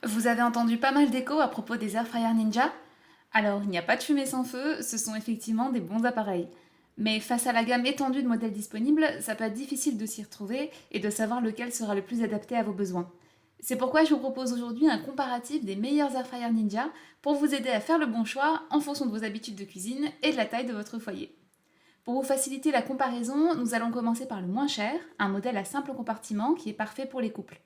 Vous avez entendu pas mal d'échos à propos des Air Fryer Ninja? Alors, il n'y a pas de fumée sans feu, ce sont effectivement des bons appareils. Mais face à la gamme étendue de modèles disponibles, ça peut être difficile de s'y retrouver et de savoir lequel sera le plus adapté à vos besoins. C'est pourquoi je vous propose aujourd'hui un comparatif des meilleurs Air Fryer Ninja pour vous aider à faire le bon choix en fonction de vos habitudes de cuisine et de la taille de votre foyer. Pour vous faciliter la comparaison, nous allons commencer par le moins cher, un modèle à simple compartiment qui est parfait pour les couples.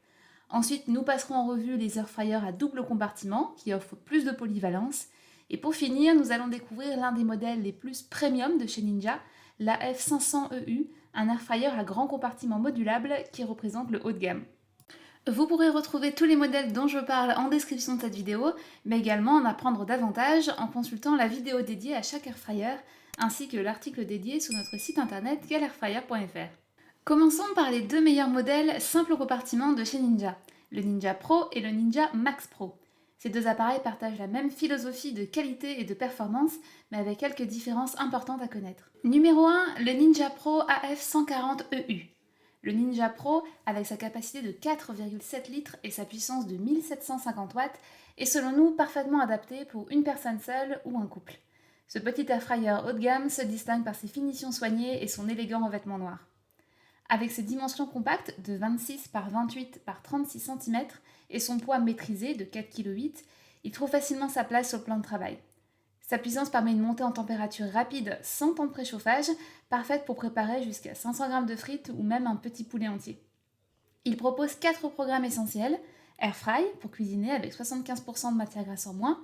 Ensuite, nous passerons en revue les air fryers à double compartiment qui offrent plus de polyvalence. Et pour finir, nous allons découvrir l'un des modèles les plus premium de chez Ninja, la F500EU, un air fryer à grand compartiment modulable qui représente le haut de gamme. Vous pourrez retrouver tous les modèles dont je parle en description de cette vidéo, mais également en apprendre davantage en consultant la vidéo dédiée à chaque air fryer, ainsi que l'article dédié sur notre site internet galerfryer.fr. Commençons par les deux meilleurs modèles simple compartiment de chez Ninja, le Ninja Pro et le Ninja Max Pro. Ces deux appareils partagent la même philosophie de qualité et de performance, mais avec quelques différences importantes à connaître. Numéro 1, le Ninja Pro AF140EU. Le Ninja Pro, avec sa capacité de 4,7 litres et sa puissance de 1750 watts, est selon nous parfaitement adapté pour une personne seule ou un couple. Ce petit air fryer haut de gamme se distingue par ses finitions soignées et son élégant revêtement noir. Avec ses dimensions compactes de 26 par 28 par 36 cm et son poids maîtrisé de 4,8 kg, il trouve facilement sa place sur le plan de travail. Sa puissance permet une montée en température rapide sans temps de préchauffage, parfaite pour préparer jusqu'à 500 g de frites ou même un petit poulet entier. Il propose 4 programmes essentiels: Air Fry pour cuisiner avec 75% de matière grasse en moins,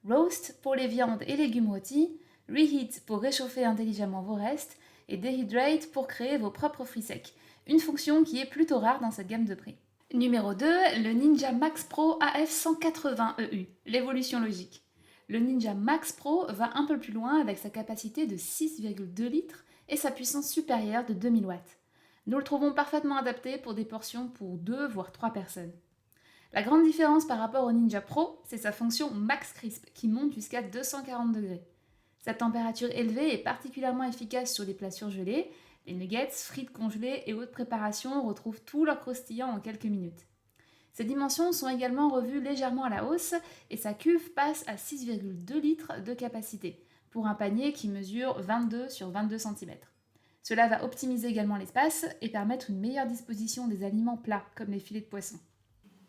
Roast pour les viandes et légumes rôtis, Reheat pour réchauffer intelligemment vos restes, et Dehydrate pour créer vos propres fruits secs, une fonction qui est plutôt rare dans cette gamme de prix. Numéro 2, le Ninja Max Pro AF180EU, l'évolution logique. Le Ninja Max Pro va un peu plus loin avec sa capacité de 6,2 litres et sa puissance supérieure de 2000 watts. Nous le trouvons parfaitement adapté pour des portions pour 2 voire 3 personnes. La grande différence par rapport au Ninja Pro, c'est sa fonction Max Crisp qui monte jusqu'à 240 degrés. Cette température élevée est particulièrement efficace sur les plats surgelés. Les nuggets, frites congelées et autres préparations retrouvent tout leur croustillant en quelques minutes. Ces dimensions sont également revues légèrement à la hausse et sa cuve passe à 6,2 litres de capacité pour un panier qui mesure 22 sur 22 cm. Cela va optimiser également l'espace et permettre une meilleure disposition des aliments plats comme les filets de poisson.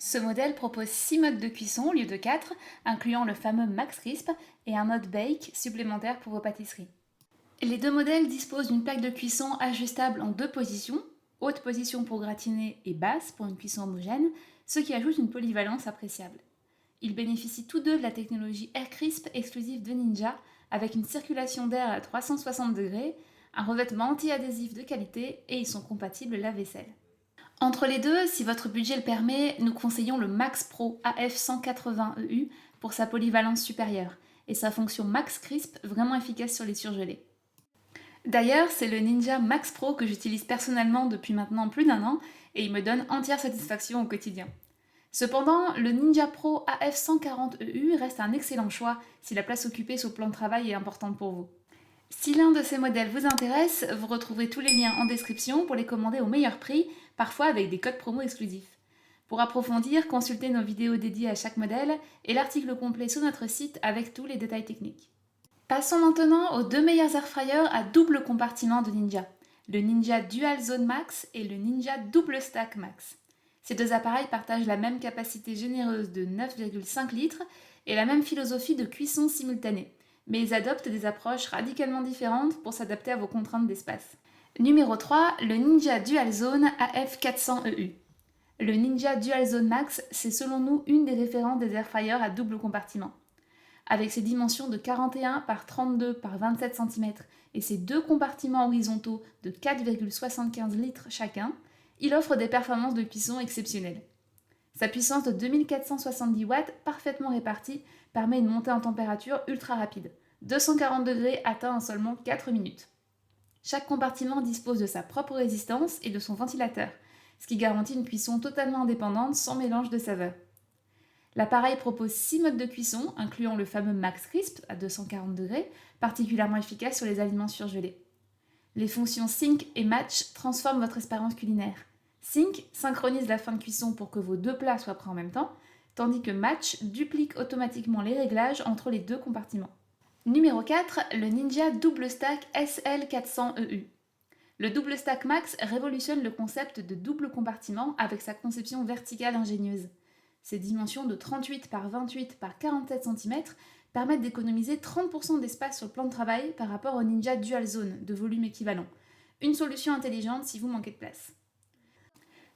Ce modèle propose 6 modes de cuisson au lieu de 4, incluant le fameux Max Crisp et un mode Bake supplémentaire pour vos pâtisseries. Les deux modèles disposent d'une plaque de cuisson ajustable en 2 positions, haute position pour gratiner et basse pour une cuisson homogène, ce qui ajoute une polyvalence appréciable. Ils bénéficient tous deux de la technologie Air Crisp exclusive de Ninja, avec une circulation d'air à 360 degrés, un revêtement anti-adhésif de qualité et ils sont compatibles lave-vaisselle. Entre les deux, si votre budget le permet, nous conseillons le Max Pro AF180EU pour sa polyvalence supérieure et sa fonction Max Crisp vraiment efficace sur les surgelés. D'ailleurs, c'est le Ninja Max Pro que j'utilise personnellement depuis maintenant plus d'1 an et il me donne entière satisfaction au quotidien. Cependant, le Ninja Pro AF140EU reste un excellent choix si la place occupée sur le plan de travail est importante pour vous. Si l'un de ces modèles vous intéresse, vous retrouverez tous les liens en description pour les commander au meilleur prix, parfois avec des codes promo exclusifs. Pour approfondir, consultez nos vidéos dédiées à chaque modèle et l'article complet sur notre site avec tous les détails techniques. Passons maintenant aux deux meilleurs air fryers à double compartiment de Ninja, le Ninja Dual Zone Max et le Ninja Double Stack Max. Ces deux appareils partagent la même capacité généreuse de 9,5 litres et la même philosophie de cuisson simultanée, mais ils adoptent des approches radicalement différentes pour s'adapter à vos contraintes d'espace. Numéro 3, le Ninja Dual Zone AF400EU. Le Ninja Dual Zone Max, c'est selon nous une des références des air fryers à double compartiment. Avec ses dimensions de 41 par 32 par 27 cm et ses deux compartiments horizontaux de 4,75 litres chacun, il offre des performances de cuisson exceptionnelles. Sa puissance de 2470 watts parfaitement répartie permet une montée en température ultra rapide, 240 degrés atteint en seulement 4 minutes. Chaque compartiment dispose de sa propre résistance et de son ventilateur, ce qui garantit une cuisson totalement indépendante sans mélange de saveurs. L'appareil propose 6 modes de cuisson, incluant le fameux Max Crisp à 240 degrés, particulièrement efficace sur les aliments surgelés. Les fonctions Sync et Match transforment votre expérience culinaire. Sync synchronise la fin de cuisson pour que vos deux plats soient prêts en même temps, tandis que Match duplique automatiquement les réglages entre les deux compartiments. Numéro 4, le Ninja Double Stack SL400EU. Le Double Stack Max révolutionne le concept de double compartiment avec sa conception verticale ingénieuse. Ses dimensions de 38 par 28 par 47 cm permettent d'économiser 30% d'espace sur le plan de travail par rapport au Ninja Dual Zone de volume équivalent. Une solution intelligente si vous manquez de place.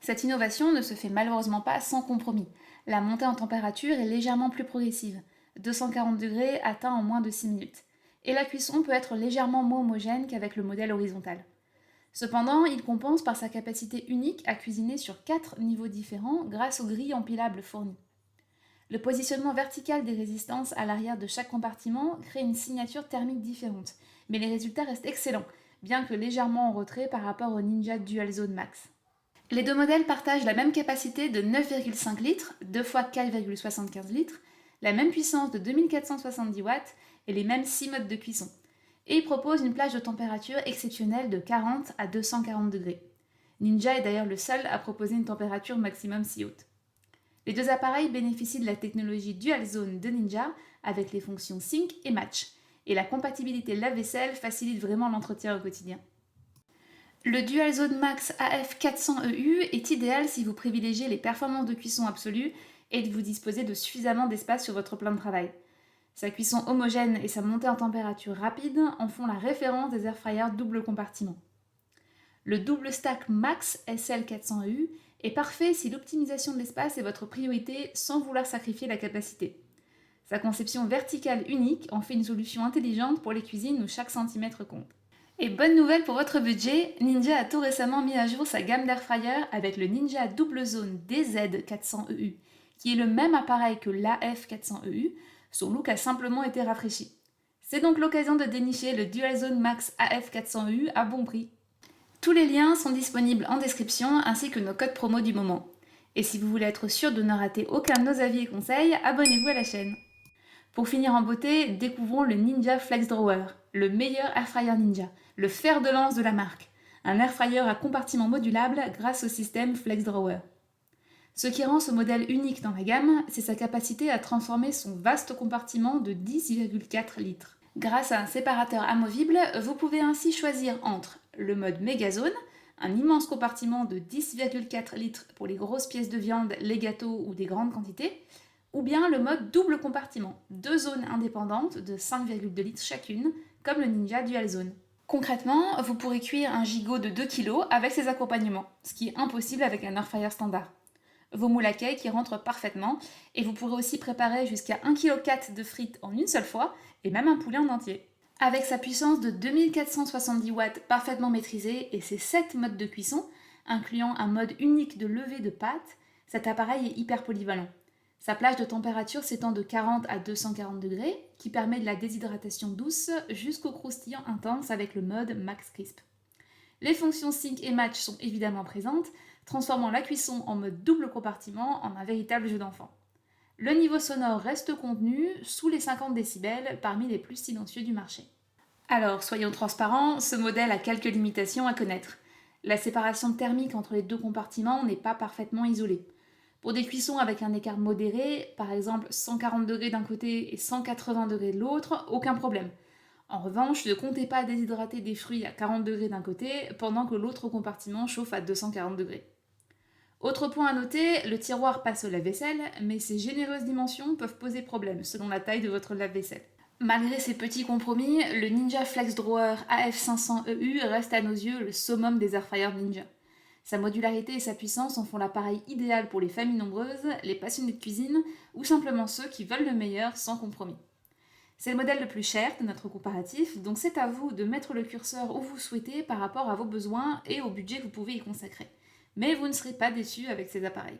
Cette innovation ne se fait malheureusement pas sans compromis. La montée en température est légèrement plus progressive, 240 degrés atteints en moins de 6 minutes, et la cuisson peut être légèrement moins homogène qu'avec le modèle horizontal. Cependant, il compense par sa capacité unique à cuisiner sur 4 niveaux différents grâce aux grilles empilables fournies. Le positionnement vertical des résistances à l'arrière de chaque compartiment crée une signature thermique différente, mais les résultats restent excellents, bien que légèrement en retrait par rapport au Ninja Dual Zone Max. Les deux modèles partagent la même capacité de 9,5 litres, 2 fois 4,75 litres, la même puissance de 2470 watts et les mêmes 6 modes de cuisson. Et ils proposent une plage de température exceptionnelle de 40 à 240 degrés. Ninja est d'ailleurs le seul à proposer une température maximum si haute. Les deux appareils bénéficient de la technologie Dual Zone de Ninja avec les fonctions Sync et Match, et la compatibilité lave-vaisselle facilite vraiment l'entretien au quotidien. Le Dual Zone Max AF400EU est idéal si vous privilégiez les performances de cuisson absolues et que vous disposez de suffisamment d'espace sur votre plan de travail. Sa cuisson homogène et sa montée en température rapide en font la référence des airfryers double compartiment. Le Double Stack Max SL400EU est parfait si l'optimisation de l'espace est votre priorité sans vouloir sacrifier la capacité. Sa conception verticale unique en fait une solution intelligente pour les cuisines où chaque centimètre compte. Et bonne nouvelle pour votre budget, Ninja a tout récemment mis à jour sa gamme d'airfryers avec le Ninja Double Zone DZ400EU, qui est le même appareil que l'AF400EU, son look a simplement été rafraîchi. C'est donc l'occasion de dénicher le Dual Zone Max AF400EU à bon prix. Tous les liens sont disponibles en description ainsi que nos codes promo du moment. Et si vous voulez être sûr de ne rater aucun de nos avis et conseils, abonnez-vous à la chaîne. Pour finir en beauté, découvrons le Ninja Flex Drawer, le meilleur airfryer Ninja, le fer de lance de la marque, un airfryer à compartiment modulable grâce au système Flex Drawer. Ce qui rend ce modèle unique dans la gamme, c'est sa capacité à transformer son vaste compartiment de 10,4 litres. Grâce à un séparateur amovible, vous pouvez ainsi choisir entre le mode Megazone, un immense compartiment de 10,4 litres pour les grosses pièces de viande, les gâteaux ou des grandes quantités, ou bien le mode double compartiment, 2 zones indépendantes de 5,2 litres chacune, comme le Ninja Dual Zone. Concrètement, vous pourrez cuire un gigot de 2 kg avec ses accompagnements, ce qui est impossible avec un airfryer standard. Vos moules à cake y rentrent parfaitement, et vous pourrez aussi préparer jusqu'à 1,4 kg de frites en une seule fois, et même un poulet en entier. Avec sa puissance de 2470 watts parfaitement maîtrisée et ses 7 modes de cuisson, incluant un mode unique de levée de pâte, cet appareil est hyper polyvalent. Sa plage de température s'étend de 40 à 240 degrés, qui permet de la déshydratation douce jusqu'au croustillant intense avec le mode Max Crisp. Les fonctions Sync et Match sont évidemment présentes, transformant la cuisson en mode double compartiment en un véritable jeu d'enfant. Le niveau sonore reste contenu sous les 50 décibels parmi les plus silencieux du marché. Alors, soyons transparents, ce modèle a quelques limitations à connaître. La séparation thermique entre les deux compartiments n'est pas parfaitement isolée. Pour des cuissons avec un écart modéré, par exemple 140 degrés d'un côté et 180 degrés de l'autre, aucun problème. En revanche, ne comptez pas déshydrater des fruits à 40 degrés d'un côté pendant que l'autre compartiment chauffe à 240 degrés. Autre point à noter, le tiroir passe au lave-vaisselle, mais ses généreuses dimensions peuvent poser problème selon la taille de votre lave-vaisselle. Malgré ces petits compromis, le Ninja Flex Drawer AF500EU reste à nos yeux le summum des airfryers Ninja. Sa modularité et sa puissance en font l'appareil idéal pour les familles nombreuses, les passionnés de cuisine ou simplement ceux qui veulent le meilleur sans compromis. C'est le modèle le plus cher de notre comparatif, donc c'est à vous de mettre le curseur où vous souhaitez par rapport à vos besoins et au budget que vous pouvez y consacrer. Mais vous ne serez pas déçus avec ces appareils.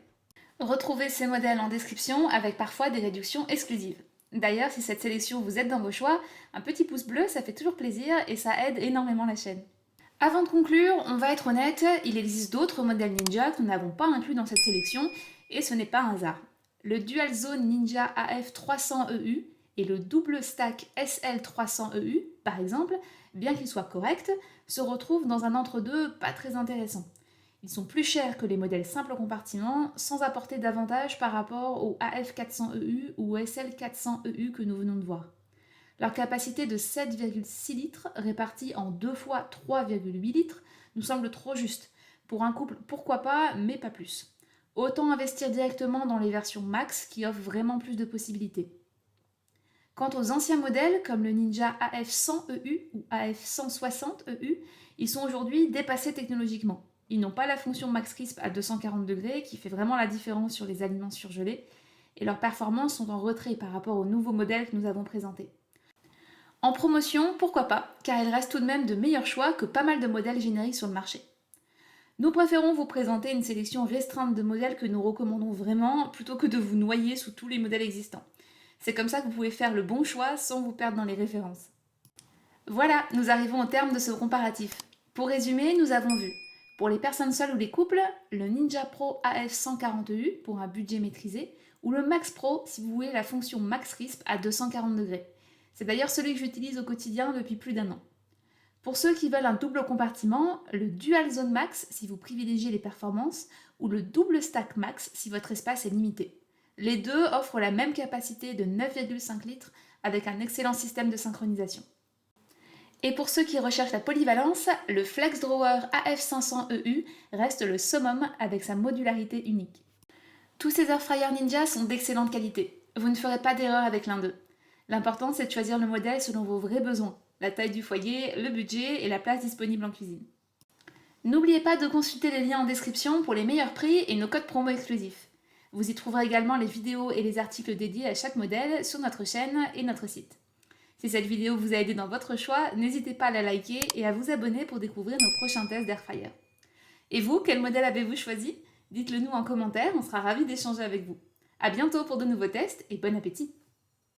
Retrouvez ces modèles en description avec parfois des réductions exclusives. D'ailleurs, si cette sélection vous aide dans vos choix, un petit pouce bleu, ça fait toujours plaisir et ça aide énormément la chaîne. Avant de conclure, on va être honnête, il existe d'autres modèles Ninja que nous n'avons pas inclus dans cette sélection et ce n'est pas un hasard. Le Dual Zone Ninja AF300EU et le Double Stack SL300EU, par exemple, bien qu'ils soient corrects, se retrouvent dans un entre-deux pas très intéressant. Ils sont plus chers que les modèles simple compartiment, sans apporter d'avantages par rapport au AF400EU ou au SL400EU que nous venons de voir. Leur capacité de 7,6 litres, répartie en 2 fois 3,8 litres, nous semble trop juste. Pour un couple, pourquoi pas, mais pas plus. Autant investir directement dans les versions Max qui offrent vraiment plus de possibilités. Quant aux anciens modèles, comme le Ninja AF100EU ou AF160EU, ils sont aujourd'hui dépassés technologiquement. Ils n'ont pas la fonction Max Crisp à 240 degrés qui fait vraiment la différence sur les aliments surgelés, et leurs performances sont en retrait par rapport aux nouveaux modèles que nous avons présentés. En promotion, pourquoi pas, car il reste tout de même de meilleurs choix que pas mal de modèles génériques sur le marché. Nous préférons vous présenter une sélection restreinte de modèles que nous recommandons vraiment, plutôt que de vous noyer sous tous les modèles existants. C'est comme ça que vous pouvez faire le bon choix sans vous perdre dans les références. Voilà, nous arrivons au terme de ce comparatif. Pour résumer, nous avons vu, pour les personnes seules ou les couples, le Ninja Pro AF140EU pour un budget maîtrisé, ou le Max Pro si vous voulez la fonction Max Crisp à 240 degrés. C'est d'ailleurs celui que j'utilise au quotidien depuis plus d'1 an. Pour ceux qui veulent un double compartiment, le Dual Zone Max si vous privilégiez les performances, ou le Double Stack Max si votre espace est limité. Les deux offrent la même capacité de 9,5 litres avec un excellent système de synchronisation. Et pour ceux qui recherchent la polyvalence, le Flex Drawer AF500EU reste le summum avec sa modularité unique. Tous ces airfryers Ninja sont d'excellente qualité. Vous ne ferez pas d'erreur avec l'un d'eux. L'important, c'est de choisir le modèle selon vos vrais besoins, la taille du foyer, le budget et la place disponible en cuisine. N'oubliez pas de consulter les liens en description pour les meilleurs prix et nos codes promo exclusifs. Vous y trouverez également les vidéos et les articles dédiés à chaque modèle sur notre chaîne et notre site. Si cette vidéo vous a aidé dans votre choix, n'hésitez pas à la liker et à vous abonner pour découvrir nos prochains tests d'Airfryer. Et vous, quel modèle avez-vous choisi? Dites-le nous en commentaire, on sera ravis d'échanger avec vous. A bientôt pour de nouveaux tests et bon appétit!